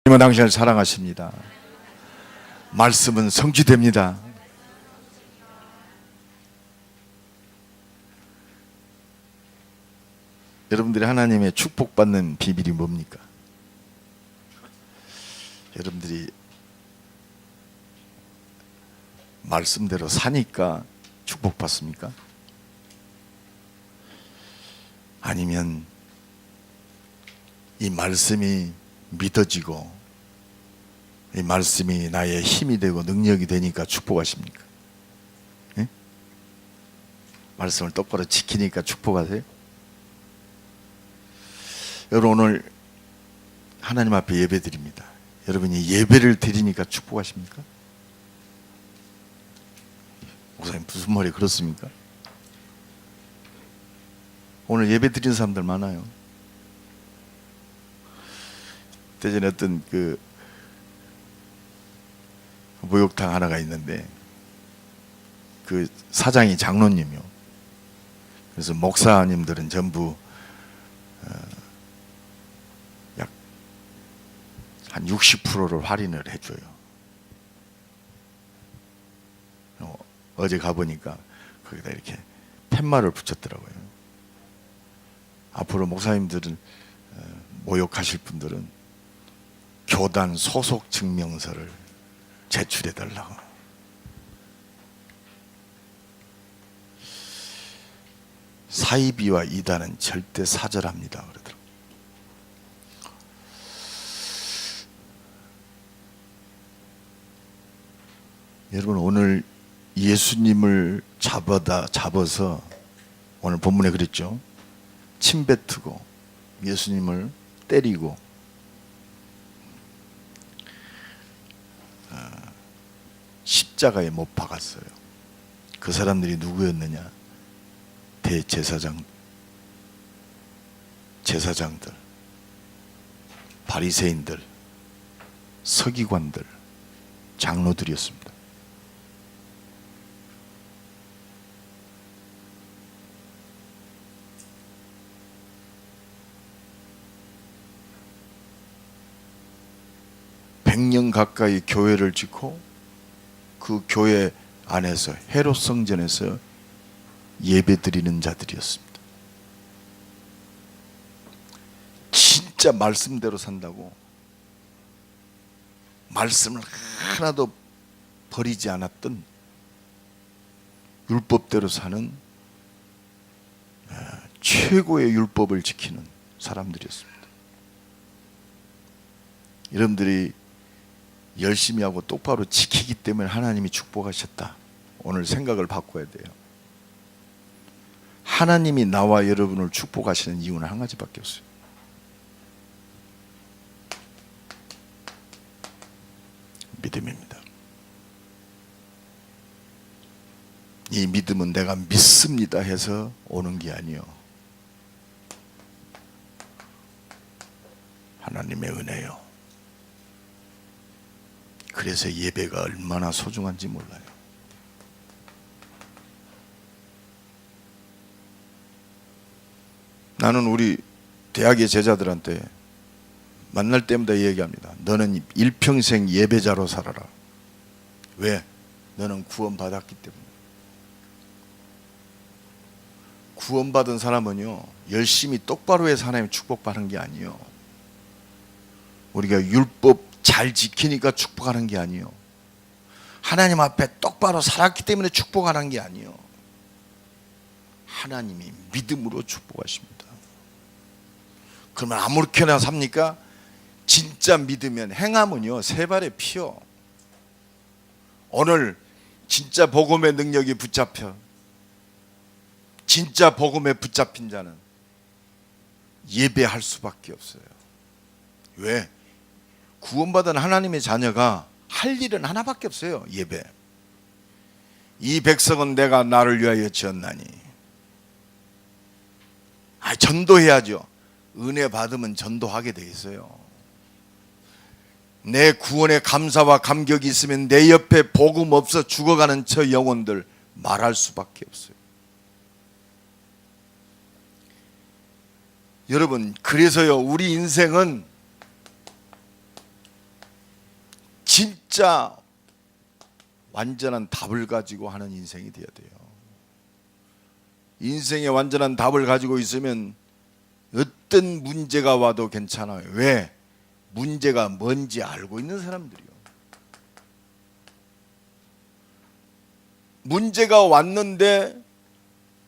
하나님은 당신을 사랑하십니다. 말씀은 성취됩니다. 여러분들이 하나님의 축복받는 비밀이 뭡니까? 여러분들이 말씀대로 사니까 축복받습니까? 아니면 이 말씀이 믿어지고 이 말씀이 나의 힘이 되고 능력이 되니까 축복하십니까? 예? 말씀을 똑바로 지키니까 축복하세요? 여러분, 오늘 하나님 앞에 예배 드립니다. 여러분이 예배를 드리니까 축복하십니까? 목사님 무슨 말이 그렇습니까? 오늘 예배 드리는 사람들 많아요. 대전에 어떤 그 목욕탕 하나가 있는데 그 사장이 장로님이요. 그래서 목사님들은 전부 약 한 60%를 할인을 해줘요. 어제 가보니까 거기다 이렇게 팻말을 붙였더라고요. 앞으로 목사님들은 모욕하실 분들은 교단 소속 증명서를 제출해 달라고. 사이비와 이단은 절대 사절합니다 그러더라고요. 여러분, 오늘 예수님을 잡아서 오늘 본문에 그랬죠. 침뱉고 예수님을 때리고 십자가에 못 박았어요. 그 사람들이 누구였느냐? 대제사장들, 바리새인들, 서기관들, 장로들이었습니다. (100년) 가까이 교회를 짓고 그 교회 안에서 헤롯 성전에서 예배드리는 자들이었습니다. 진짜 말씀대로 산다고 말씀을 하나도 버리지 않았던 율법대로 사는 최고의 율법을 지키는 사람들이었습니다. 여러분들이 열심히 하고 똑바로 지키기 때문에 하나님이 축복하셨다. 오늘 생각을 바꿔야 돼요. 하나님이 나와 여러분을 축복하시는 이유는 한 가지밖에 없어요. 믿음입니다. 이 믿음은 내가 믿습니다 해서 오는 게 아니요, 하나님의 은혜요. 그래서 예배가 얼마나 소중한지 몰라요. 나는 우리 대학의 제자들한테 만날 때마다 얘기합니다. 너는 일평생 예배자로 살아라. 왜? 너는 구원받았기 때문에. 구원받은 사람은요, 열심히 똑바로 해서 하나님 축복받는 게 아니에요. 우리가 율법 잘 지키니까 축복하는 게 아니에요. 하나님 앞에 똑바로 살았기 때문에 축복하는 게 아니에요. 하나님이 믿음으로 축복하십니다. 그러면 아무렇게나 삽니까? 진짜 믿으면 행함은요, 세 발의 피요. 오늘 진짜 복음의 능력이 붙잡혀, 진짜 복음에 붙잡힌 자는 예배할 수밖에 없어요. 왜? 구원받은 하나님의 자녀가 할 일은 하나밖에 없어요. 예배. 이 백성은 내가 나를 위하여 지었나니. 전도해야죠. 은혜 받으면 전도하게 돼 있어요. 내 구원에 감사와 감격이 있으면 내 옆에 복음 없어 죽어가는 저 영혼들 말할 수밖에 없어요. 여러분, 그래서요, 우리 인생은 진짜 완전한 답을 가지고 하는 인생이 되어야 돼요. 인생의 완전한 답을 가지고 있으면 어떤 문제가 와도 괜찮아요. 왜? 문제가 뭔지 알고 있는 사람들이요. 문제가 왔는데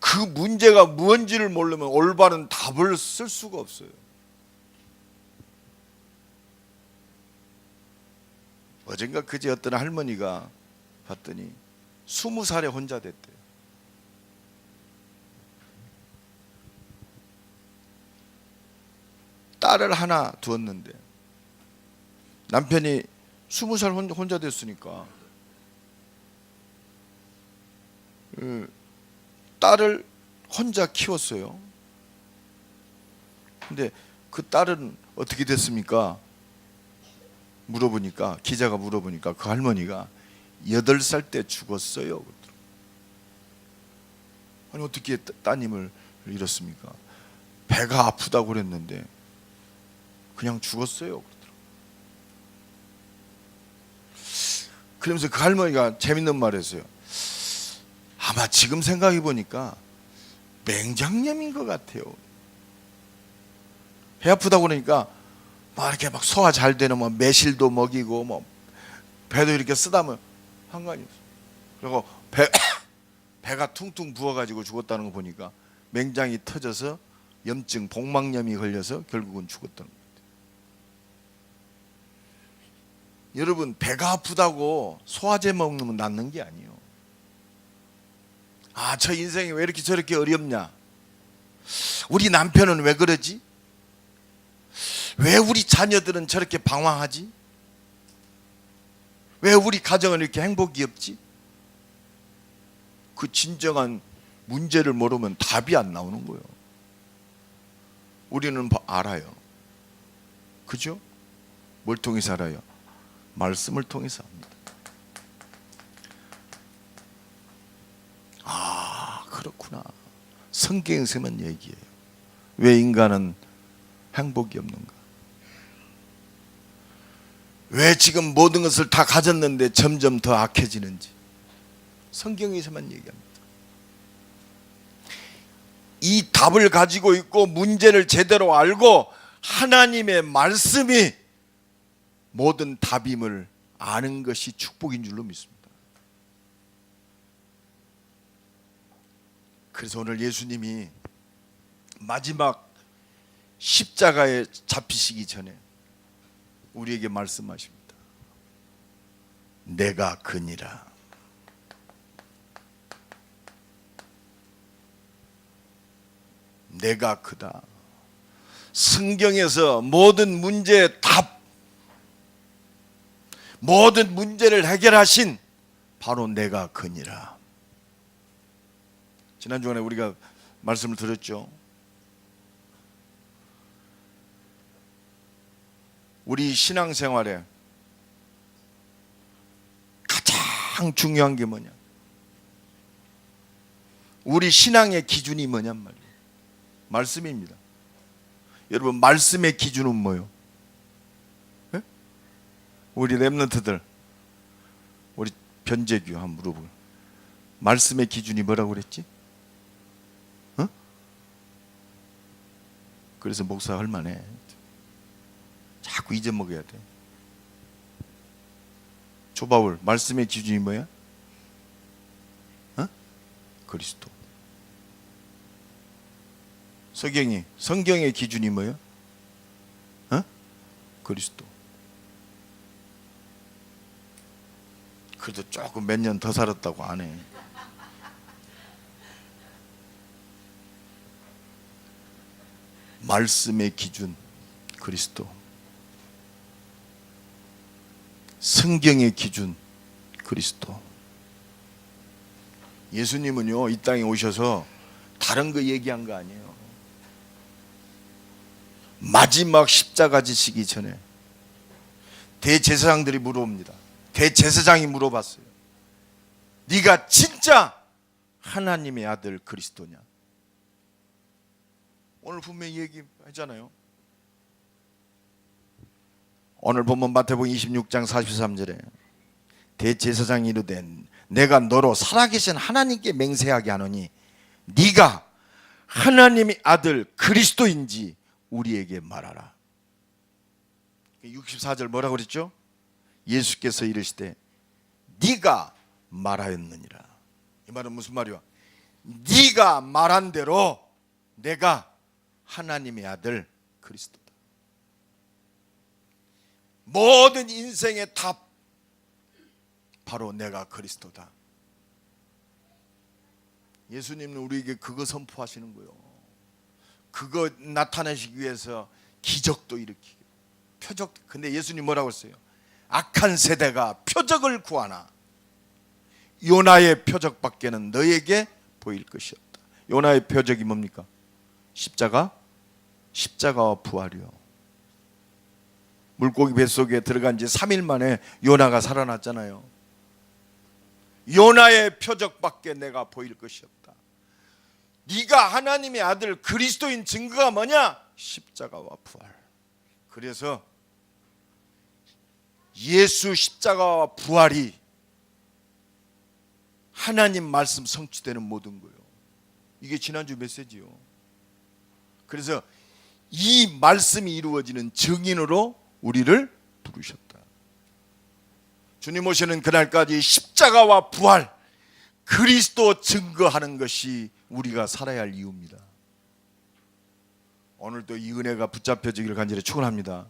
그 문제가 무엇인지를 모르면 올바른 답을 쓸 수가 없어요. 어젠가 그제 어떤 할머니가 봤더니 20살에 혼자 됐대요. 딸을 하나 두었는데 남편이 20살 혼자 됐으니까 딸을 혼자 키웠어요. 근데 그 딸은 어떻게 됐습니까? 물어보니까, 기자가 물어보니까 그 할머니가 8살 때 죽었어요. 아니 어떻게 따님을 잃었습니까? 배가 아프다고 그랬는데 그냥 죽었어요. 그러면서 그 할머니가 재밌는 말 했어요. 아마 지금 생각해 보니까 맹장염인 것 같아요. 배 아프다고 그러니까 막 이렇게 막 소화 잘 되는 뭐 매실도 먹이고 뭐 배도 이렇게 쓰다면 상관이 없어. 그리고 배가 퉁퉁 부어가지고 죽었다는 거 보니까 맹장이 터져서 염증, 복막염이 걸려서 결국은 죽었다는 거예요. 여러분, 배가 아프다고 소화제 먹으면 낫는 게 아니에요. 아, 저 인생이 왜 이렇게 저렇게 어렵냐? 우리 남편은 왜 그러지? 왜 우리 자녀들은 저렇게 방황하지? 왜 우리 가정은 이렇게 행복이 없지? 그 진정한 문제를 모르면 답이 안 나오는 거예요. 우리는 알아요. 그죠? 뭘 통해서 알아요? 말씀을 통해서 합니다. 아, 그렇구나. 성경에서만 얘기해요. 왜 인간은 행복이 없는가? 왜 지금 모든 것을 다 가졌는데 점점 더 악해지는지 성경에서만 얘기합니다. 이 답을 가지고 있고 문제를 제대로 알고 하나님의 말씀이 모든 답임을 아는 것이 축복인 줄로 믿습니다. 그래서 오늘 예수님이 마지막 십자가에 잡히시기 전에 우리에게 말씀하십니다. 내가 그니라. 내가 그다. 성경에서 모든 문제의 답, 모든 문제를 해결하신 바로 내가 그니라. 지난주간에 우리가 말씀을 드렸죠. 우리 신앙생활에 가장 중요한 게 뭐냐? 우리 신앙의 기준이 뭐냔 말이에요. 말씀입니다. 여러분, 말씀의 기준은 뭐예요? 네? 우리 렘넌트들, 우리 변재규 한번 물어보고, 말씀의 기준이 뭐라고 그랬지? 어? 그래서 목사 할만해. 자꾸 잊어먹어야 돼. 조바울, 말씀의 기준이 뭐야? 어? 그리스도. 서경이, 성경의 기준이 뭐야? 어? 그리스도. 그래도 조금 몇 년 더 살았다고 안 해. 말씀의 기준, 그리스도. 성경의 기준, 그리스도. 예수님은요, 이 땅에 오셔서 다른 거 얘기한 거 아니에요. 마지막 십자가 지시기 전에 대제사장들이 물어봅니다. 대제사장이 물어봤어요. 네가 진짜 하나님의 아들 그리스도냐? 오늘 분명히 얘기하잖아요. 오늘 본문 마태복음 26장 43절에 대제사장이 이르되 내가 너로 살아계신 하나님께 맹세하게 하노니 네가 하나님의 아들 그리스도인지 우리에게 말하라. 64절 뭐라고 그랬죠? 예수께서 이르시되 네가 말하였느니라. 이 말은 무슨 말이야? 네가 말한 대로 내가 하나님의 아들 그리스도다. 모든 인생의 답 바로 내가 그리스도다. 예수님은 우리에게 그거 선포하시는 거예요. 그거 나타내시기 위해서 기적도 일으키고 표적. 근데 예수님 뭐라고 했어요? 악한 세대가 표적을 구하나 요나의 표적밖에는 너에게 보일 것이 없다. 요나의 표적이 뭡니까? 십자가와 부활이요. 물고기 뱃속에 들어간 지 3일 만에 요나가 살아났잖아요. 요나의 표적밖에 내가 보일 것이 없다. 네가 하나님의 아들 그리스도인 증거가 뭐냐? 십자가와 부활. 그래서 예수 십자가와 부활이 하나님 말씀 성취되는 모든 거예요. 이게 지난주 메시지요. 그래서 이 말씀이 이루어지는 증인으로 우리를 부르셨다. 주님 오시는 그날까지 십자가와 부활, 그리스도 증거하는 것이 우리가 살아야 할 이유입니다. 오늘도 이 은혜가 붙잡혀지기를 간절히 축원합니다.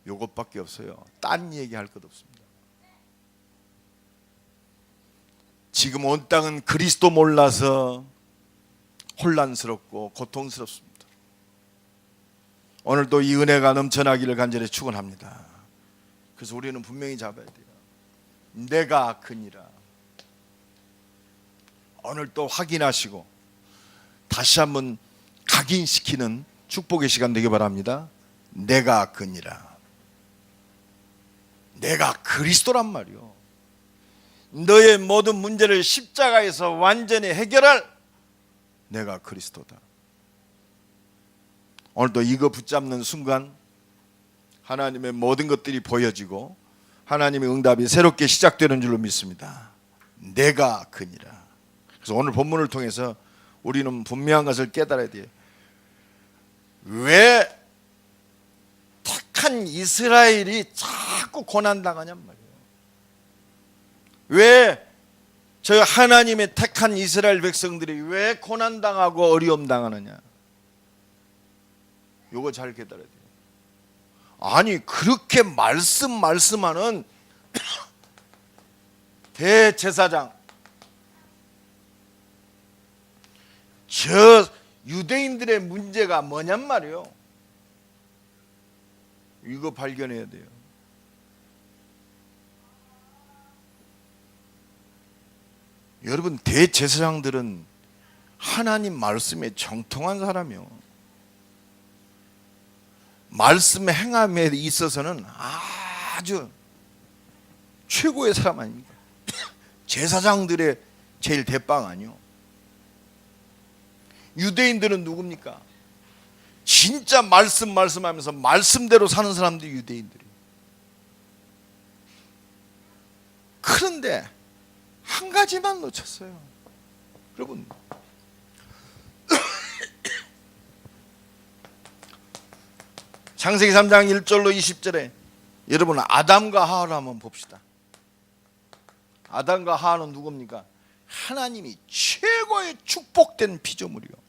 이것밖에 없어요. 딴 얘기할 것 없습니다. 지금 온 땅은 그리스도 몰라서 혼란스럽고 고통스럽습니다. 오늘도 이 은혜가 넘쳐나기를 간절히 축원합니다. 그래서 우리는 분명히 잡아야 돼요. 내가 그니라. 오늘 또 확인하시고 다시 한번 각인시키는 축복의 시간 되기 바랍니다. 내가 그니라. 내가 그리스도란 말이요. 너의 모든 문제를 십자가에서 완전히 해결할 내가 그리스도다. 오늘도 이거 붙잡는 순간 하나님의 모든 것들이 보여지고 하나님의 응답이 새롭게 시작되는 줄로 믿습니다. 내가 그니라. 그래서 오늘 본문을 통해서 우리는 분명한 것을 깨달아야 돼요. 왜 택한 이스라엘이 자꾸 고난당하냔 말이에요. 왜 저 하나님의 택한 이스라엘 백성들이 왜 고난당하고 어려움 당하느냐? 요거 잘 깨달아야 돼요. 아니 그렇게 말씀하는 대제사장, 저 유대인들의 문제가 뭐냔 말이에요. 이거 발견해야 돼요. 여러분 대제사장들은 하나님 말씀에 정통한 사람이요. 말씀의 행함에 있어서는 아주 최고의 사람 아닙니까? 제사장들의 제일 대빵 아니요. 유대인들은 누굽니까? 진짜 말씀하면서 말씀대로 사는 사람들이 유대인들이. 그런데 한 가지만 놓쳤어요. 여러분 창세기 3장 1절로 20절에 여러분 아담과 하와를 한번 봅시다. 아담과 하와는 누굽니까? 하나님이 최고의 축복된 피조물이요.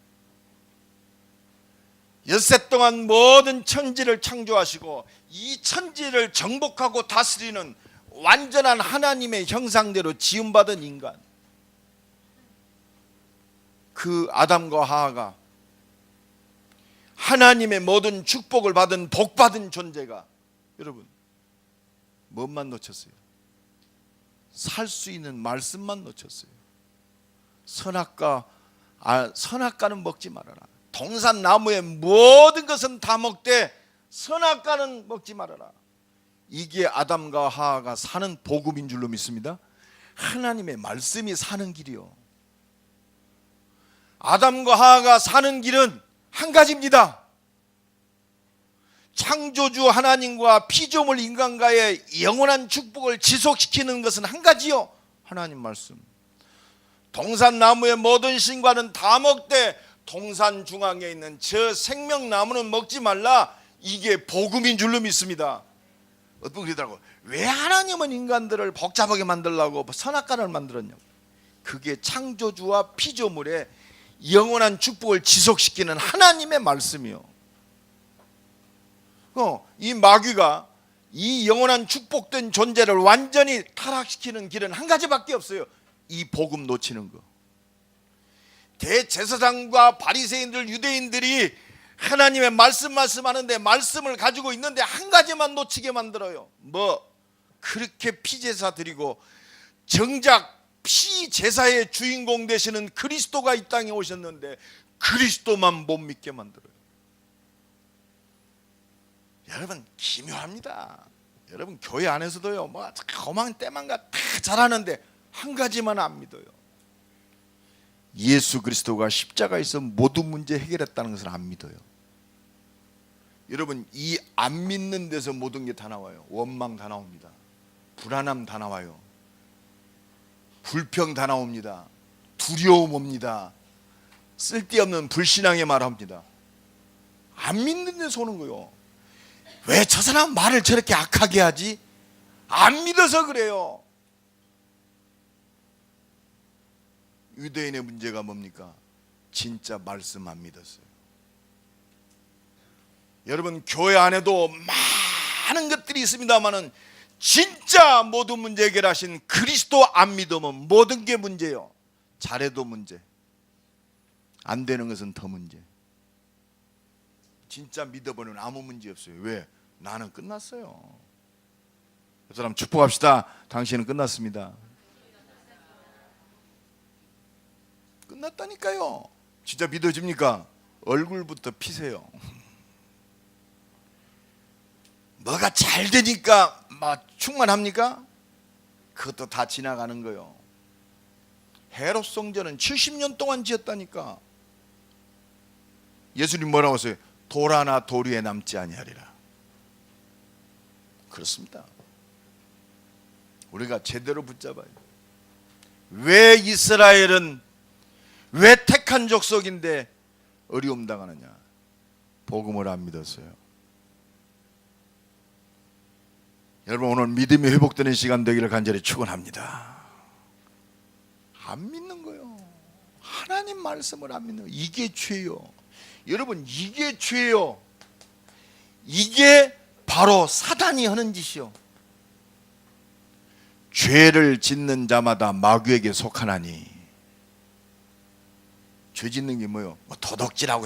엿새 동안 모든 천지를 창조하시고 이 천지를 정복하고 다스리는 완전한 하나님의 형상대로 지음받은 인간, 그 아담과 하와가 하나님의 모든 축복을 받은 복받은 존재가 여러분 뭔만 놓쳤어요? 살 수 있는 말씀만 놓쳤어요. 선악과는 먹지 말아라. 동산 나무의 모든 것은 다 먹되 선악과는 먹지 말아라. 이게 아담과 하와가 사는 복음인 줄로 믿습니다. 하나님의 말씀이 사는 길이요. 아담과 하와가 사는 길은 한 가지입니다. 창조주 하나님과 피조물 인간과의 영원한 축복을 지속시키는 것은 한 가지요, 하나님 말씀. 동산나무의 모든 신과는 다 먹되 동산 중앙에 있는 저 생명나무는 먹지 말라. 이게 복음인 줄로 믿습니다. 어떤 분이 그러더라고요. 왜 하나님은 인간들을 복잡하게 만들려고 선악과를 만들었냐고. 그게 창조주와 피조물의 영원한 축복을 지속시키는 하나님의 말씀이요. 이 마귀가 이 영원한 축복된 존재를 완전히 타락시키는 길은 한 가지밖에 없어요. 이 복음 놓치는 거. 대제사장과 바리새인들, 유대인들이 하나님의 말씀하는데 말씀을 가지고 있는데 한 가지만 놓치게 만들어요. 그렇게 피제사 드리고 정작 피제사의 주인공 되시는 그리스도가 이 땅에 오셨는데 그리스도만 못 믿게 만들어요. 여러분 기묘합니다. 여러분 교회 안에서도요, 거만 때만가 다 잘하는데 한 가지만 안 믿어요. 예수 그리스도가 십자가에서 모든 문제 해결했다는 것을 안 믿어요. 여러분 이 안 믿는 데서 모든 게 다 나와요. 원망 다 나옵니다. 불안함 다 나와요. 불평 다 나옵니다. 두려움 옵니다. 쓸데없는 불신앙의 말 합니다. 안 믿는 데서 오는 거요. 왜 저 사람 말을 저렇게 악하게 하지? 안 믿어서 그래요. 유대인의 문제가 뭡니까? 진짜 말씀 안 믿었어요. 여러분 교회 안에도 많은 것들이 있습니다만은 진짜 모든 문제 해결하신 그리스도 안 믿으면 모든 게 문제요. 잘해도 문제, 안 되는 것은 더 문제. 진짜 믿어보면 아무 문제 없어요. 왜? 나는 끝났어요. 그 사람 축복합시다. 당신은 끝났습니다. 끝났다니까요. 진짜 믿어집니까? 얼굴부터 피세요. 뭐가 잘 되니까 충만합니까? 그것도 다 지나가는 거요. 헤롯 성전은 70년 동안 지었다니까. 예수님 뭐라고 하세요? 돌 하나 돌 위에 남지 아니하리라. 그렇습니다. 우리가 제대로 붙잡아요. 왜 이스라엘은 왜 택한 족속인데 어려움 당하느냐? 복음을 안 믿었어요. 여러분 오늘 믿음이 회복되는 시간 되기를 간절히 축원합니다. 안 믿는 거요. 하나님 말씀을 안 믿는 거. 이게 죄요. 여러분 이게 죄요. 이게 바로 사단이 하는 짓이요. 죄를 짓는 자마다 마귀에게 속하나니. 죄 짓는 게 뭐요? 도둑질하고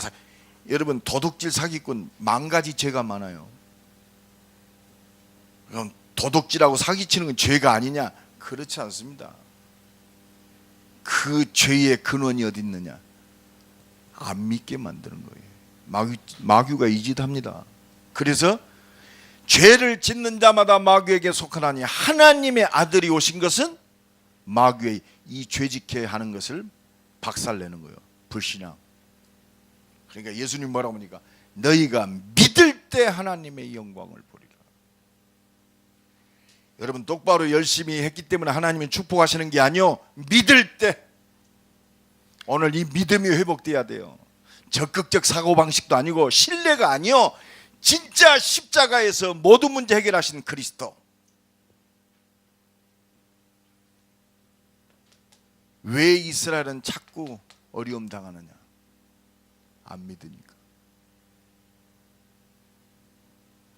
여러분 도둑질 사기꾼 만 가지 죄가 많아요. 그럼 도둑질하고 사기치는 건 죄가 아니냐? 그렇지 않습니다. 그 죄의 근원이 어디 있느냐? 안 믿게 만드는 거예요. 마귀가 이 짓 합니다. 그래서 죄를 짓는 자마다 마귀에게 속하나니 하나님의 아들이 오신 것은 마귀의 이 죄짓게 하는 것을 박살내는 거예요. 불신앙. 그러니까 예수님 뭐라고 하니까 너희가 믿을 때 하나님의 영광을 보리라. 여러분 똑바로 열심히 했기 때문에 하나님이 축복하시는 게 아니요, 믿을 때. 오늘 이 믿음이 회복돼야 돼요. 적극적 사고방식도 아니고 신뢰가 아니요, 진짜 십자가에서 모든 문제 해결하신 그리스도. 왜 이스라엘은 자꾸 어려움 당하느냐? 안 믿으니까.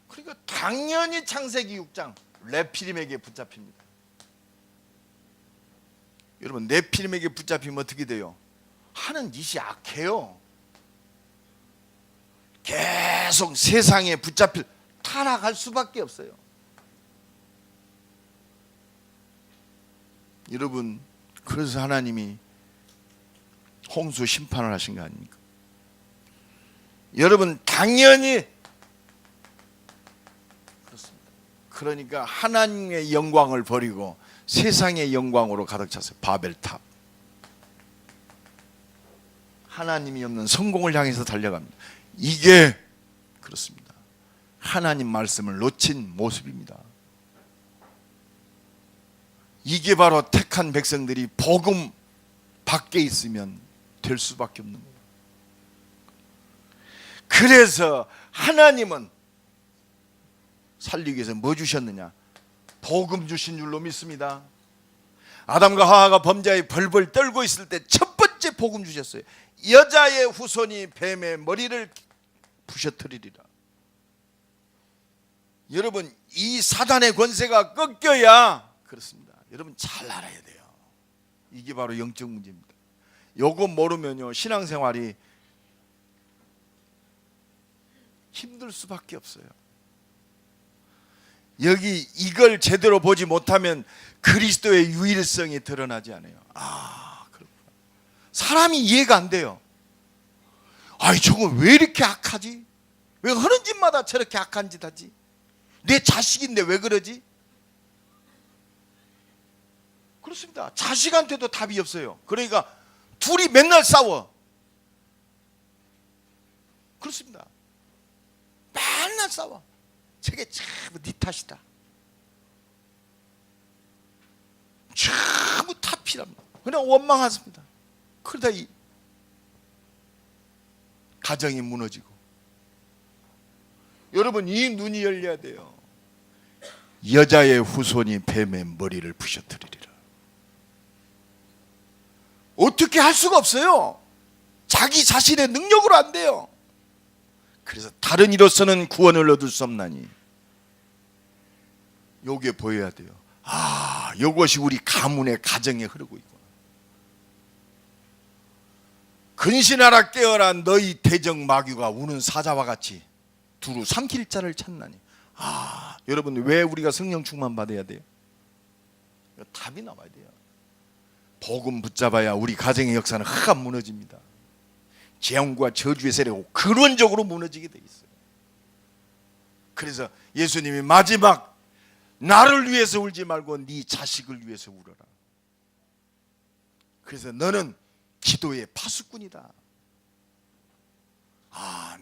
그러니까 당연히 창세기 6장 네피림에게 붙잡힙니다. 여러분 네피림에게 붙잡히면 어떻게 돼요? 하는 짓이 악해요. 계속 세상에 붙잡힐, 타락할 수밖에 없어요. 여러분 그래서 하나님이 홍수 심판을 하신 거 아닙니까? 여러분 당연히 그렇습니다. 그러니까 하나님의 영광을 버리고 세상의 영광으로 가득 찼어요. 바벨탑. 하나님이 없는 성공을 향해서 달려갑니다. 이게 그렇습니다. 하나님 말씀을 놓친 모습입니다. 이게 바로 택한 백성들이 복음 밖에 있으면 될 수밖에 없는 거예요. 그래서 하나님은 살리기 위해서 뭐 주셨느냐? 복음 주신 줄로 믿습니다. 아담과 하와가 범죄에 벌벌 떨고 있을 때 첫 번째 복음 주셨어요. 여자의 후손이 뱀의 머리를 부셔뜨리리라. 여러분, 이 사단의 권세가 꺾여야 그렇습니다. 여러분 잘 알아야 돼요. 이게 바로 영적 문제입니다. 요거 모르면요 신앙생활이 힘들 수밖에 없어요. 여기 이걸 제대로 보지 못하면 그리스도의 유일성이 드러나지 않아요. 그렇구나. 사람이 이해가 안 돼요. 저건 왜 이렇게 악하지? 왜 하는 짓마다 저렇게 악한 짓 하지? 내 자식인데 왜 그러지? 그렇습니다. 자식한테도 답이 없어요. 그러니까 둘이 맨날 싸워. 그렇습니다. 맨날 싸워. 저게 전부 네 탓이다. 전부 탓이랍니다. 그냥 원망하십니다. 그러다 이 가정이 무너지고. 여러분 이 눈이 열려야 돼요. 여자의 후손이 뱀의 머리를 부셔뜨리리라. 어떻게 할 수가 없어요. 자기 자신의 능력으로 안 돼요. 그래서 다른 이로서는 구원을 얻을 수 없나니 요게 보여야 돼요. 요것이 우리 가문의 가정에 흐르고 있구나. 근신하라 깨어라 너희 대적 마귀가 우는 사자와 같이 두루 삼킬 자를 찾나니. 여러분 왜 우리가 성령 충만 받아야 돼요? 답이 나와야 돼요. 복음 붙잡아야 우리 가정의 역사는 흑암 무너집니다. 재앙과 저주의 세력이 근원적으로 무너지게 돼 있어요. 그래서 예수님이 마지막 나를 위해서 울지 말고 네 자식을 위해서 울어라. 그래서 너는 기도의 파수꾼이다.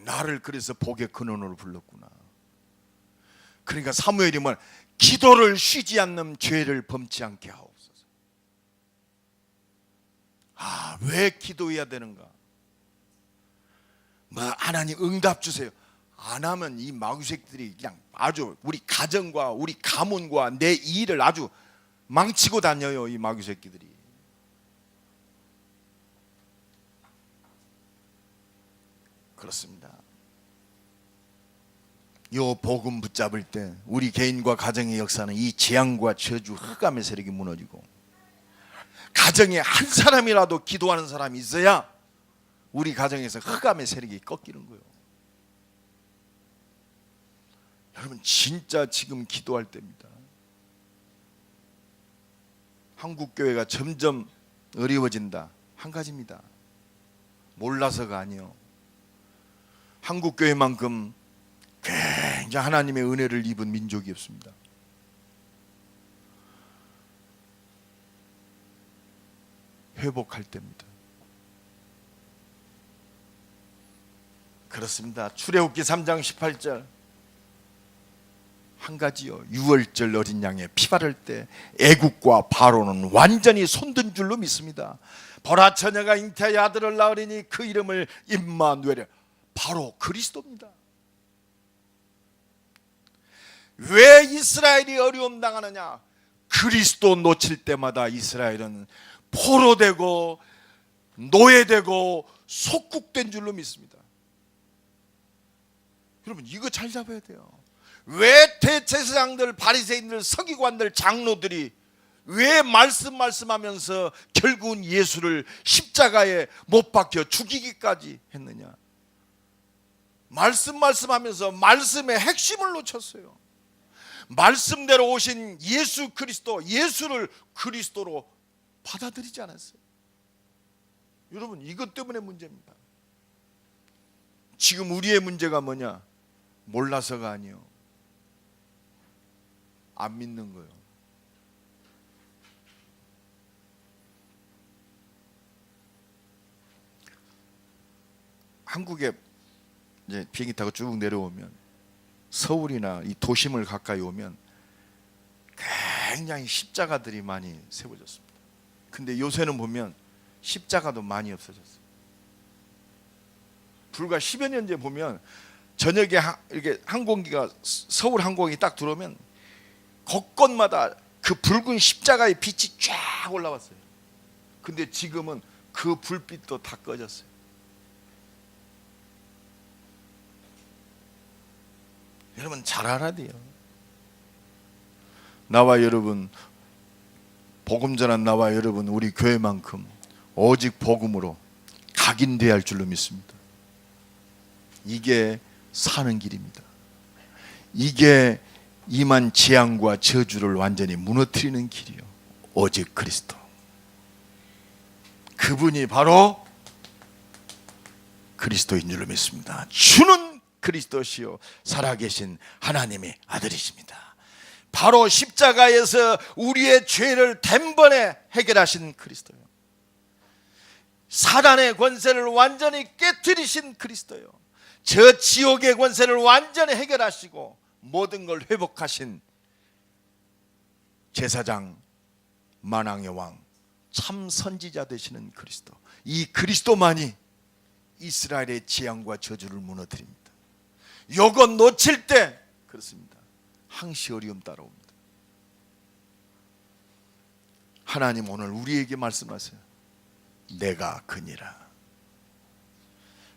나를 그래서 복의 근원으로 불렀구나. 그러니까 사무엘이 뭘 기도를 쉬지 않는 죄를 범치 않게 하옵소서. 왜 기도해야 되는가? 하나님 응답 주세요. 안 하면 이 마귀새끼들이 그냥 아주 우리 가정과 우리 가문과 내 일을 아주 망치고 다녀요. 이 마귀새끼들이. 그렇습니다. 요 복음 붙잡을 때 우리 개인과 가정의 역사는 이 재앙과 저주 흑암의 세력이 무너지고, 가정에 한 사람이라도 기도하는 사람이 있어야 우리 가정에서 흑암의 세력이 꺾이는 거예요. 여러분 진짜 지금 기도할 때입니다. 한국 교회가 점점 어려워진다. 한 가지입니다. 몰라서가 아니요. 한국 교회만큼 굉장히 하나님의 은혜를 입은 민족이 없습니다. 회복할 때입니다. 그렇습니다. 출애굽기 3장 18절 한 가지요. 유월절 어린 양의 피 바를 때 애국과 바로는 완전히 손든 줄로 믿습니다. 보라 처녀가 잉태하여 아들을 낳으리니 그 이름을 임마누엘, 바로 그리스도입니다. 왜 이스라엘이 어려움 당하느냐? 그리스도 놓칠 때마다 이스라엘은 포로되고 노예되고 속국된 줄로 믿습니다. 여러분 이거 잘 잡아야 돼요. 왜 대제사장들, 바리새인들, 서기관들, 장로들이 왜 말씀하면서 결국은 예수를 십자가에 못 박혀 죽이기까지 했느냐? 말씀하면서 말씀의 핵심을 놓쳤어요. 말씀대로 오신 예수 그리스도, 예수를 그리스도로 받아들이지 않았어요. 여러분 이것 때문에 문제입니다. 지금 우리의 문제가 뭐냐? 몰라서가 아니요. 안 믿는 거예요. 한국에 이제 비행기 타고 쭉 내려오면 서울이나 이 도심을 가까이 오면 굉장히 십자가들이 많이 세워졌습니다. 근데 요새는 보면 십자가도 많이 없어졌어요. 불과 10여 년 전에 보면 저녁에 이렇게 항공기가 서울 항공이 딱 들어오면 곳곳마다 그 붉은 십자가의 빛이 쫙 올라왔어요. 근데 지금은 그 불빛도 다 꺼졌어요. 여러분 잘 알아야 돼요. 나와 여러분, 복음 전한 나와 여러분, 우리 교회만큼 오직 복음으로 각인되어야 할 줄로 믿습니다. 이게 사는 길입니다. 이게 임한 재앙과 저주를 완전히 무너뜨리는 길이요, 오직 그리스도. 그분이 바로 그리스도인 줄로 믿습니다. 주는 그리스도시요 살아계신 하나님의 아들이십니다. 바로 십자가에서 우리의 죄를 단번에 해결하신 그리스도요, 사단의 권세를 완전히 깨뜨리신 그리스도요, 저 지옥의 권세를 완전히 해결하시고 모든 걸 회복하신 제사장 만왕의 왕, 참 선지자 되시는 그리스도. 이 그리스도만이 이스라엘의 재앙과 저주를 무너뜨립니다. 요거 놓칠 때 그렇습니다, 항시 어려움 따라옵니다. 하나님 오늘 우리에게 말씀하세요. 내가 그니라.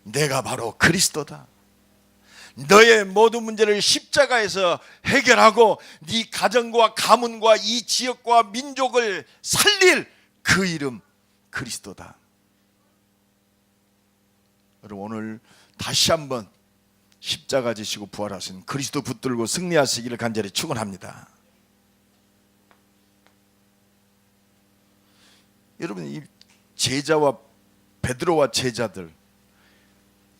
내가 바로 그리스도다. 너의 모든 문제를 십자가에서 해결하고 네 가정과 가문과 이 지역과 민족을 살릴 그 이름 그리스도다. 여러분 오늘 다시 한번 십자가 지시고 부활하신 그리스도 붙들고 승리하시기를 간절히 축원합니다. 여러분 이 제자와 베드로와 제자들,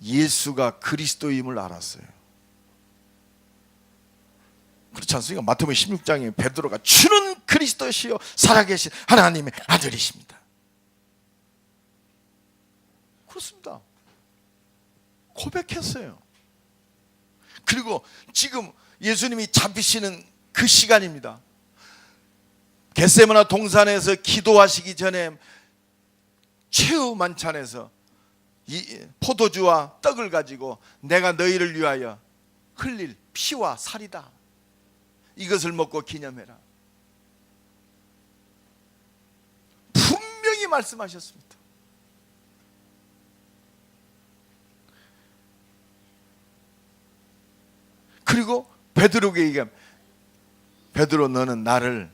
예수가 그리스도임을 알았어요. 그렇지 않습니까? 마태복음 16장에 베드로가 주는 그리스도시요 살아계신 하나님의 아들이십니다. 그렇습니다. 고백했어요. 그리고 지금 예수님이 잡히시는 그 시간입니다. 겟세마네 동산에서 기도하시기 전에 최후 만찬에서 이 포도주와 떡을 가지고 내가 너희를 위하여 흘릴 피와 살이다, 이것을 먹고 기념해라, 분명히 말씀하셨습니다. 그리고 베드로에게 얘기합니다. 베드로 너는 나를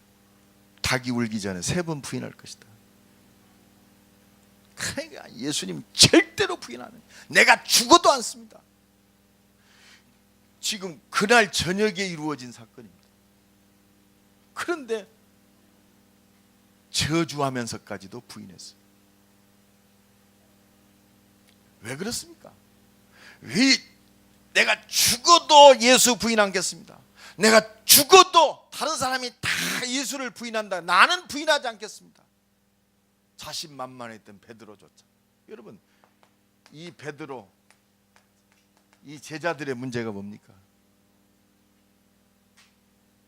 닭이 울기 전에 3번 부인할 것이다. 그러니까 예수님 절대로 부인하는, 내가 죽어도 않습니다. 지금 그날 저녁에 이루어진 사건입니다. 그런데 저주하면서까지도 부인했어요. 왜 그렇습니까? 왜 내가 죽어도 예수 부인 않겠습니다. 내가 죽어도 다른 사람이 다 예수를 부인한다, 나는 부인하지 않겠습니다. 자신만만했던 베드로조차. 여러분 이 베드로, 이 제자들의 문제가 뭡니까?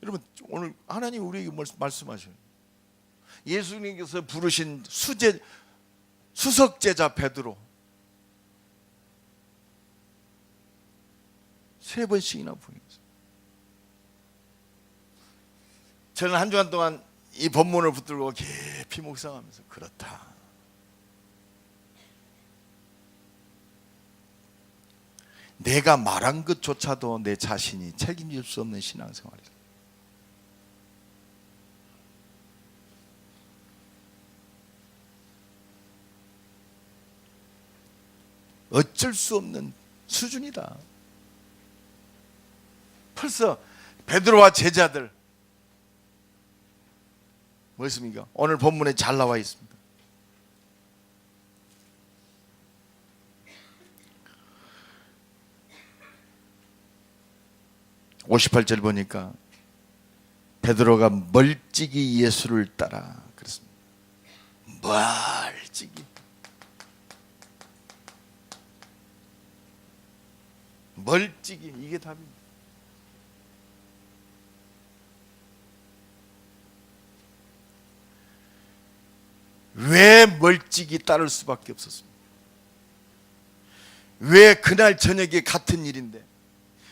여러분 오늘 하나님 우리에게 말씀하셔요. 예수님께서 부르신 수석제자 베드로 3번씩이나 부인했어요. 저는 한 주간 동안 이 본문을 붙들고 깊이 묵상하면서 그렇다, 내가 말한 것조차도 내 자신이 책임질 수 없는 신앙생활이다. 어쩔 수 없는 수준이다. 벌써 베드로와 제자들 뭐였습니까? 오늘 본문에 잘 나와 있습니다. 58절 보니까 베드로가 멀찍이 예수를 따라 그랬습니다. 멀찍이, 멀찍이, 이게 답입니다. 왜 멀찍이 따를 수밖에 없었습니까? 왜 그날 저녁에 같은 일인데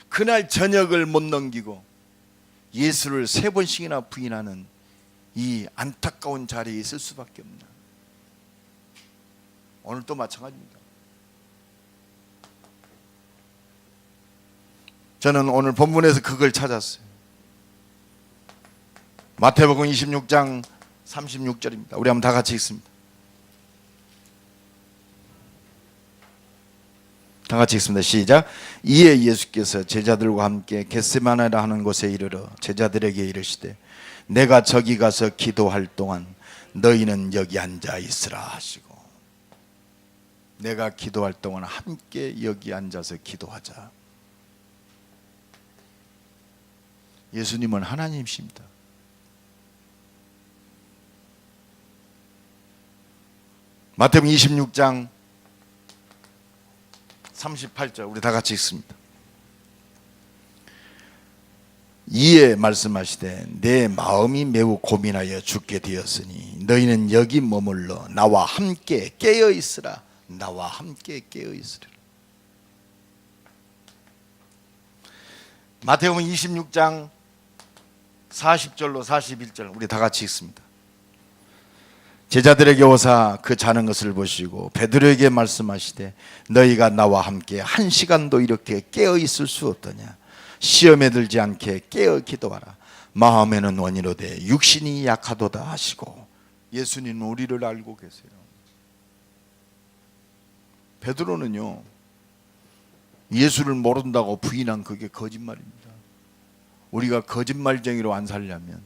그날 저녁을 못 넘기고 예수를 3번씩이나 부인하는 이 안타까운 자리에 있을 수밖에 없나? 오늘도 마찬가지입니다. 저는 오늘 본문에서 그걸 찾았어요. 마태복음 26장 36절입니다. 우리 한번 다 같이 읽습니다. 다 같이 읽습니다. 시작. 이에 예수께서 제자들과 함께 겟세마네라 하는 곳에 이르러 제자들에게 이르시되 내가 저기 가서 기도할 동안 너희는 여기 앉아 있으라 하시고, 내가 기도할 동안 함께 여기 앉아서 기도하자. 예수님은 하나님이십니다. 마태복음 26장 38절 우리 다 같이 읽습니다. 이에 말씀하시되 내 마음이 매우 고민하여 죽게 되었으니 너희는 여기 머물러 나와 함께 깨어 있으라. 나와 함께 깨어 있으라. 마태복음 26장 40절로 41절 우리 다 같이 읽습니다. 제자들에게 오사 그 자는 것을 보시고 베드로에게 말씀하시되 너희가 나와 함께 1시간도 이렇게 깨어 있을 수 없더냐. 시험에 들지 않게 깨어 기도하라. 마음에는 원이로되 육신이 약하도다 하시고. 예수님은 우리를 알고 계세요. 베드로는요 예수를 모른다고 부인한 그게 거짓말입니다. 우리가 거짓말쟁이로 안 살려면,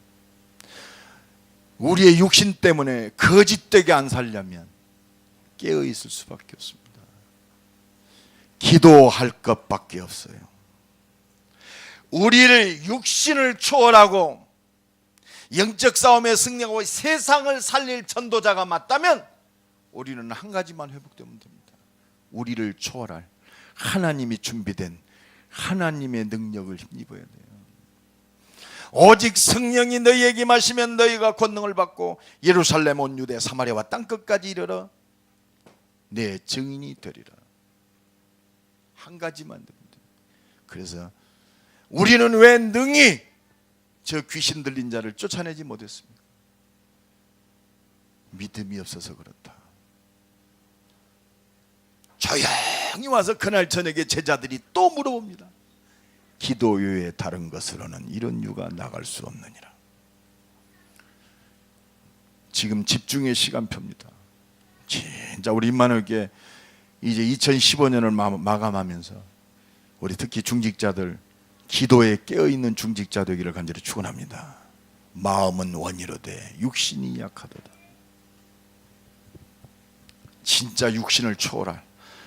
우리의 육신 때문에 거짓되게 안 살려면 깨어 있을 수밖에 없습니다. 기도할 것밖에 없어요. 우리를 육신을 초월하고 영적 싸움에 승리하고 세상을 살릴 전도자가 맞다면 우리는 한 가지만 회복되면 됩니다. 우리를 초월할 하나님이 준비된 하나님의 능력을 힘입어야 돼요. 오직 성령이 너희에게 임하시면 너희가 권능을 받고 예루살렘 온 유대 사마리아와 땅끝까지 이르러 내 증인이 되리라. 한 가지만 됩니다. 그래서 우리는 왜 능히 저 귀신 들린 자를 쫓아내지 못했습니까? 믿음이 없어서 그렇다. 조용히 와서 그날 저녁에 제자들이 또 물어봅니다. 기도 외에 다른 것으로는 이런 유가 나갈 수 없느니라. 지금 집중의 시간표입니다. 진짜 우리 임마누엘교회 이제 2015년을 마감하면서 우리 특히 중직자들 기도에 깨어있는 중직자 되기를 간절히 축원합니다. 마음은 원이로되 육신이 약하도다. 진짜 육신을 초월할,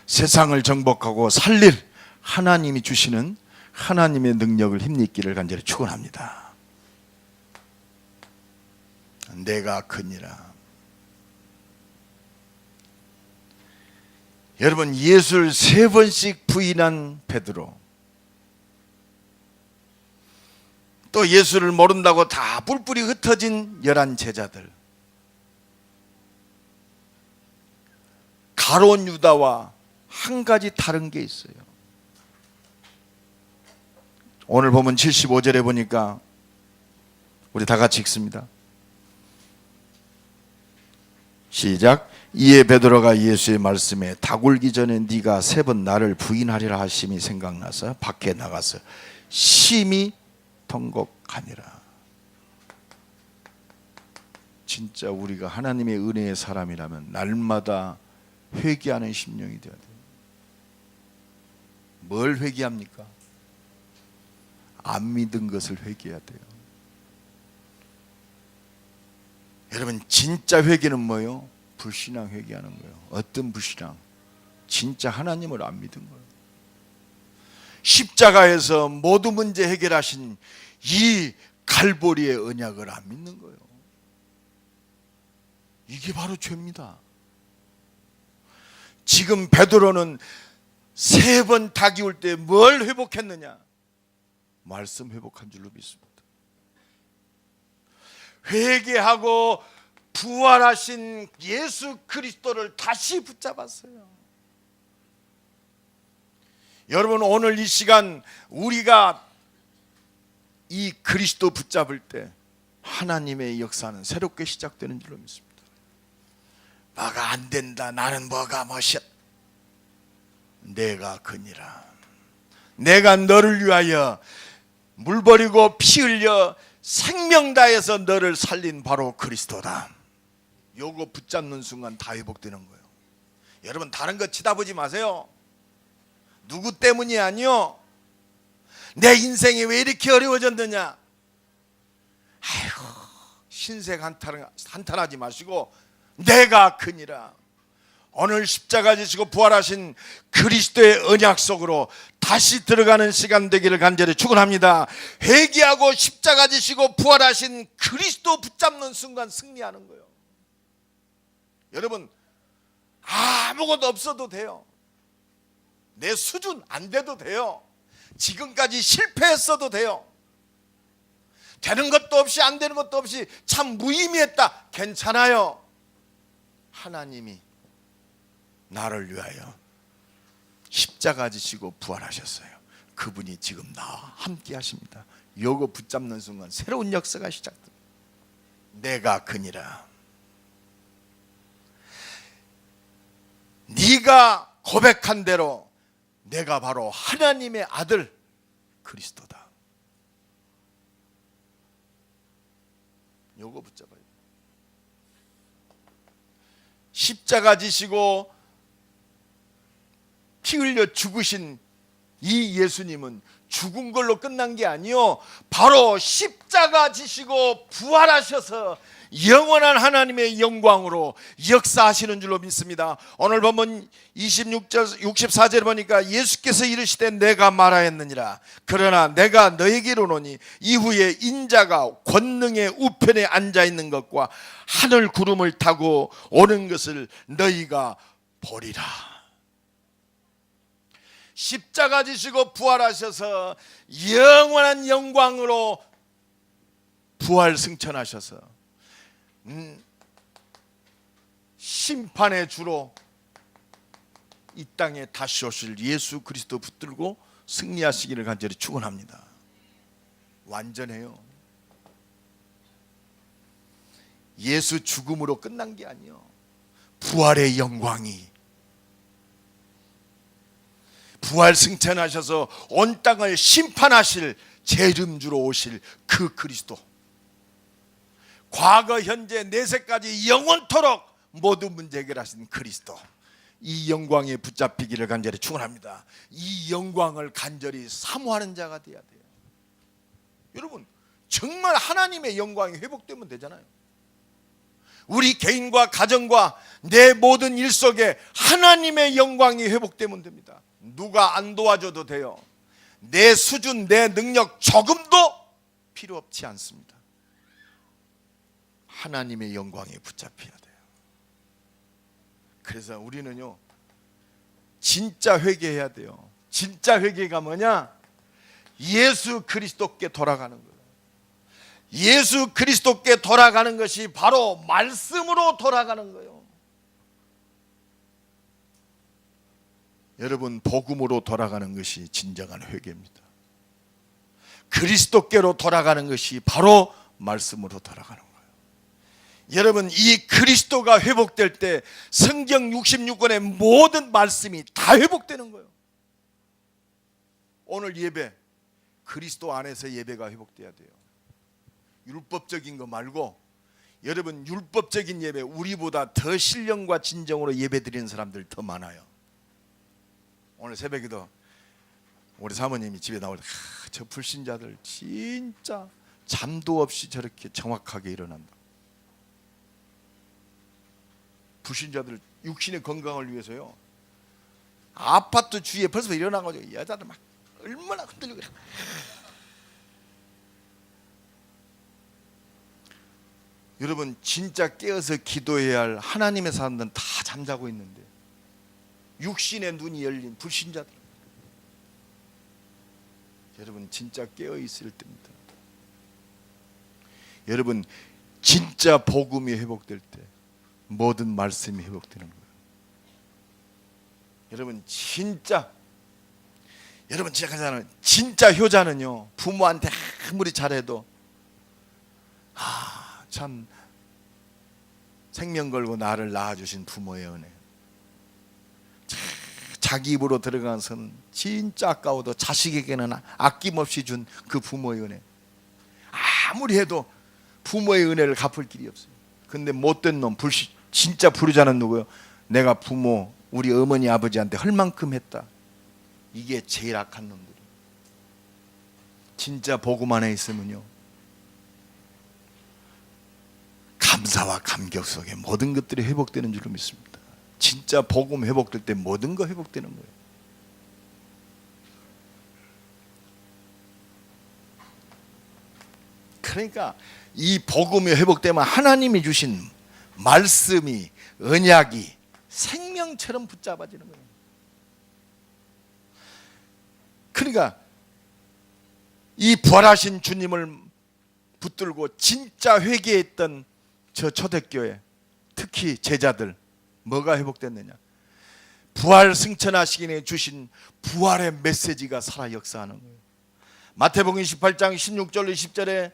세상을 정복하고 살릴 하나님이 주시는 하나님의 능력을 힘입기를 간절히 축원합니다. 내가 크니라. 여러분, 예수를 3번씩 부인한 베드로, 또 예수를 모른다고 다 뿔뿔이 흩어진 11 제자들, 가룟 유다와 한 가지 다른 게 있어요. 오늘 보면 75절에 보니까 우리 다 같이 읽습니다. 시작. 이에 베드로가 예수의 말씀에 다 굴기 전에 네가 3번 나를 부인하리라 하심이 생각나서 밖에 나가서 심히 통곡하니라. 진짜 우리가 하나님의 은혜의 사람이라면 날마다 회개하는 심령이 되어야 돼요. 뭘 회개합니까? 안 믿은 것을 회개해야 돼요. 여러분, 진짜 회개는 뭐예요? 불신앙 회개하는 거예요. 어떤 불신앙? 진짜 하나님을 안 믿은 거예요. 십자가에서 모든 문제 해결하신 이 갈보리의 언약을 안 믿는 거예요. 이게 바로 죄입니다. 지금 베드로는 3번 닭이 올 때 뭘 회복했느냐? 말씀 회복한 줄로 믿습니다. 회개하고 부활하신 예수 그리스도를 다시 붙잡았어요. 여러분, 오늘 이 시간 우리가 이 그리스도 붙잡을 때 하나님의 역사는 새롭게 시작되는 줄로 믿습니다. 뭐가 안 된다, 나는 뭐가 멋이야, 내가 그니라. 내가 너를 위하여 물 버리고 피 흘려 생명 다해서 너를 살린 바로 그리스도다. 요거 붙잡는 순간 다 회복되는 거예요. 여러분, 다른 거 치다보지 마세요. 누구 때문이 아니요, 내 인생이 왜 이렇게 어려워졌느냐, 아이고, 신색 한탄하지 마시고 내가 그니라. 오늘 십자가 지시고 부활하신 그리스도의 언약 속으로 다시 들어가는 시간 되기를 간절히 축원합니다. 회개하고 십자가 지시고 부활하신 그리스도 붙잡는 순간 승리하는 거예요. 여러분, 아무것도 없어도 돼요. 내 수준 안 돼도 돼요. 지금까지 실패했어도 돼요. 되는 것도 없이 안 되는 것도 없이 참 무의미했다, 괜찮아요. 하나님이 나를 위하여 십자가 지시고 부활하셨어요. 그분이 지금 나와 함께 하십니다. 요거 붙잡는 순간 새로운 역사가 시작됩니다. 내가 그니라. 네가 고백한 대로 내가 바로 하나님의 아들 그리스도다. 요거 붙잡아요. 십자가 지시고 피 흘려 죽으신 이 예수님은 죽은 걸로 끝난 게 아니요, 바로 십자가 지시고 부활하셔서 영원한 하나님의 영광으로 역사하시는 줄로 믿습니다. 오늘 본문 26절 64절 보니까 예수께서 이르시되 내가 말하였느니라. 그러나 내가 너에게 이르노니 이후에 인자가 권능의 우편에 앉아있는 것과 하늘 구름을 타고 오는 것을 너희가 보리라. 십자가 지시고 부활하셔서 영원한 영광으로 부활 승천하셔서 심판의 주로 이 땅에 다시 오실 예수 그리스도 붙들고 승리하시기를 간절히 축원합니다. 완전해요. 예수 죽음으로 끝난 게 아니요, 부활의 영광이, 부활 승천하셔서 온 땅을 심판하실 재림주로 오실 그 그리스도, 과거 현재 내세까지 영원토록 모든 문제 해결하신 그리스도, 이 영광에 붙잡히기를 간절히 축원합니다. 이 영광을 간절히 사모하는 자가 되어야 돼요. 여러분, 정말 하나님의 영광이 회복되면 되잖아요. 우리 개인과 가정과 내 모든 일 속에 하나님의 영광이 회복되면 됩니다. 누가 안 도와줘도 돼요. 내 수준, 내 능력 조금도 필요 없지 않습니다. 하나님의 영광에 붙잡혀야 돼요. 그래서 우리는요, 진짜 회개해야 돼요. 진짜 회개가 뭐냐? 예수 그리스도께 돌아가는 거예요. 예수 그리스도께 돌아가는 것이 바로 말씀으로 돌아가는 거예요. 여러분, 복음으로 돌아가는 것이 진정한 회개입니다. 그리스도께로 돌아가는 것이 바로 말씀으로 돌아가는 거예요. 여러분, 이 그리스도가 회복될 때 성경 66권의 모든 말씀이 다 회복되는 거예요. 오늘 예배, 그리스도 안에서 예배가 회복돼야 돼요. 율법적인 거 말고, 여러분, 율법적인 예배, 우리보다 더 신령과 진정으로 예배 드리는 사람들 더 많아요. 오늘 새벽에도 우리 사모님이 집에 나올 때, 저 불신자들 진짜 잠도 없이 저렇게 정확하게 일어난다. 불신자들 육신의 건강을 위해서요, 아파트 주위에 벌써 일어난 거죠. 여자들 막 얼마나 흔들리고 그래. 여러분, 진짜 깨어서 기도해야 할 하나님의 사람들은 다 잠자고 있는데, 육신의 눈이 열린 불신자들, 여러분 진짜 깨어 있을 때입니다. 여러분, 진짜 복음이 회복될 때 모든 말씀이 회복되는 거예요. 여러분 제가 진짜 효자는요, 부모한테 아무리 잘해도 참 생명 걸고 나를 낳아주신 부모의 은혜, 자기 입으로 들어간 선 진짜 아까워도 자식에게는 아낌없이 준 그 부모의 은혜, 아무리 해도 부모의 은혜를 갚을 길이 없어요. 근데 못된 놈, 진짜 부르자는 누구요? 내가 부모, 우리 어머니 아버지한테 할 만큼 했다. 이게 제일 악한 놈들이에요. 진짜 복음 안에 있으면요, 감사와 감격 속에 모든 것들이 회복되는 줄로 믿습니다. 진짜 복음 회복될 때 모든 거 회복되는 거예요. 그러니까 이 복음이 회복되면 하나님이 주신 말씀이, 언약이 생명처럼 붙잡아지는 거예요. 그러니까 이 부활하신 주님을 붙들고 진짜 회개했던 저 초대교회, 특히 제자들, 뭐가 회복됐느냐? 부활 승천하시기에 주신 부활의 메시지가 살아 역사하는 거예요. 마태복음 28장 16절 20절에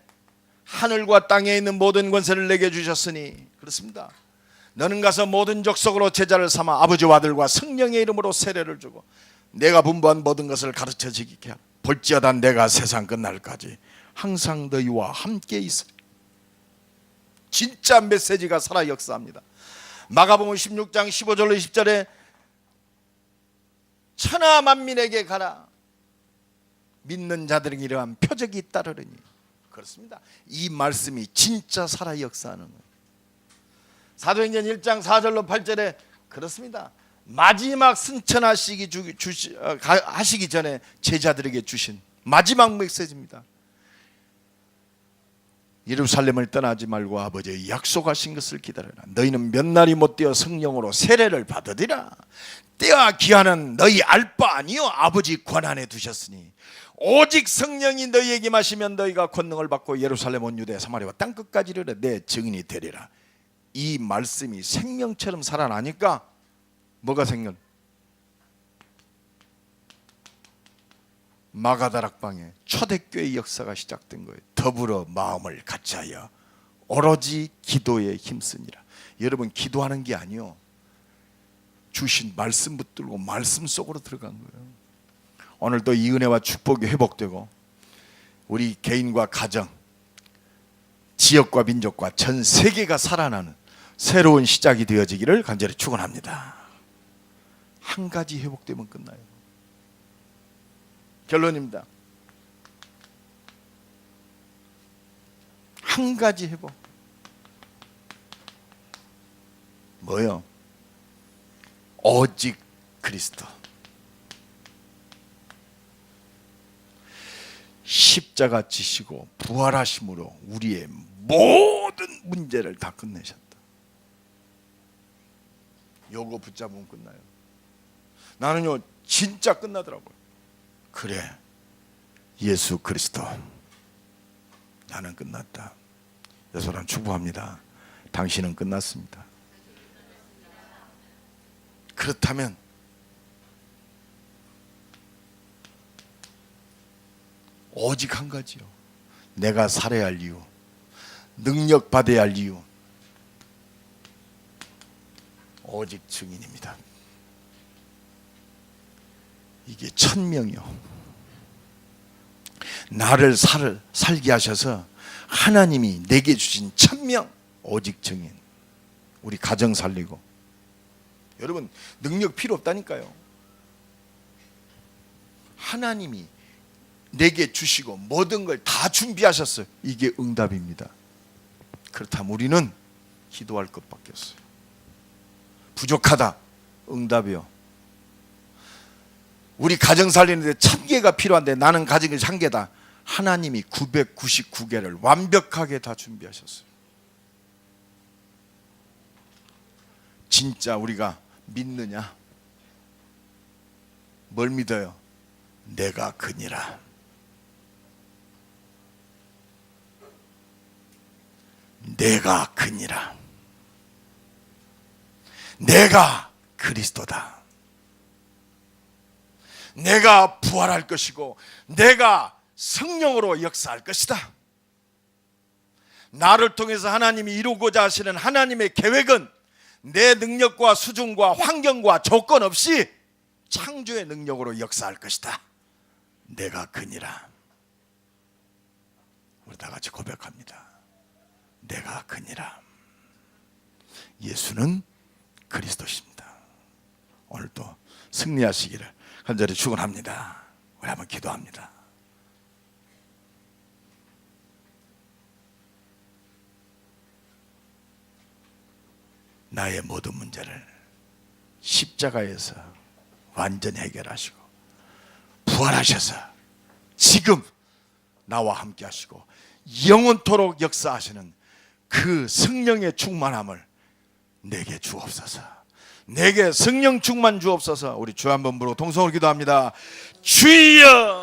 하늘과 땅에 있는 모든 권세를 내게 주셨으니, 그렇습니다, 너는 가서 모든 족속으로 제자를 삼아 아버지와 아들과 성령의 이름으로 세례를 주고 내가 분부한 모든 것을 가르쳐 지키게 하라. 볼지어다 내가 세상 끝날까지 항상 너희와 함께 있으리. 진짜 메시지가 살아 역사합니다. 마가복음 16장 15절로 20절에 천하 만민에게 가라. 믿는 자들에게 이러한 표적이 따르리니. 그렇습니다. 이 말씀이 진짜 살아 역사하는 거예요. 사도행전 1장 4절로 8절에 그렇습니다. 마지막 승천하시기 하시기 전에 제자들에게 주신 마지막 메시지입니다. 예루살렘을 떠나지 말고 아버지의 약속하신 것을 기다려라. 너희는 몇 날이 못되어 성령으로 세례를 받으리라. 때와 기한은 너희 알 바 아니요 아버지 권한에 두셨으니 오직 성령이 너희에게 마시면 너희가 권능을 받고 예루살렘 온 유대 사마리아와 땅끝까지 이르러 내 증인이 되리라. 이 말씀이 생명처럼 살아나니까 뭐가 생겨? 마가다락방에 초대교회의 역사가 시작된 거예요. 더불어 마음을 같이하여 오로지 기도에 힘쓰니라. 여러분, 기도하는 게 아니요, 주신 말씀 붙들고 말씀 속으로 들어간 거예요. 오늘도 이 은혜와 축복이 회복되고 우리 개인과 가정, 지역과 민족과 전 세계가 살아나는 새로운 시작이 되어지기를 간절히 축원합니다. 한 가지 회복되면 끝나요. 결론입니다. 한 가지 회복. 뭐요? 오직 그리스도. 십자가 지시고 부활하심으로 우리의 모든 문제를 다 끝내셨다. 요거 붙잡으면 끝나요. 나는요 진짜 끝나더라고요. 그래, 예수 그리스도, 나는 끝났다. 여러분 축복합니다. 당신은 끝났습니다. 그렇다면 오직 한 가지요. 내가 살아야 할 이유, 능력 받아야 할 이유, 오직 증인입니다. 이게 1000명이요. 나를 살게 하셔서 하나님이 내게 주신 1000명, 오직 증인. 우리 가정 살리고. 여러분, 능력 필요 없다니까요. 하나님이 내게 주시고 모든 걸 다 준비하셨어요. 이게 응답입니다. 그렇다면 우리는 기도할 것밖에 없어요. 부족하다, 응답이요. 우리 가정 살리는데 1000개가 필요한데 나는 가정이 1개다. 하나님이 999개를 완벽하게 다 준비하셨어요. 진짜 우리가 믿느냐? 뭘 믿어요? 내가 그니라. 내가 그니라. 내가 그리스도다. 내가 부활할 것이고 내가 성령으로 역사할 것이다. 나를 통해서 하나님이 이루고자 하시는 하나님의 계획은 내 능력과 수준과 환경과 조건 없이 창조의 능력으로 역사할 것이다. 내가 그니라. 우리 다 같이 고백합니다. 내가 그니라. 예수는 그리스도십니다. 오늘도 승리하시기를 간절히 축원합니다. 우리 한번 기도합니다. 나의 모든 문제를 십자가에서 완전히 해결하시고 부활하셔서 지금 나와 함께 하시고 영원토록 역사하시는 그 성령의 충만함을 내게 주옵소서. 내게 성령 충만 주옵소서. 우리 주 한번 부르고 동성으로 기도합니다. 주여.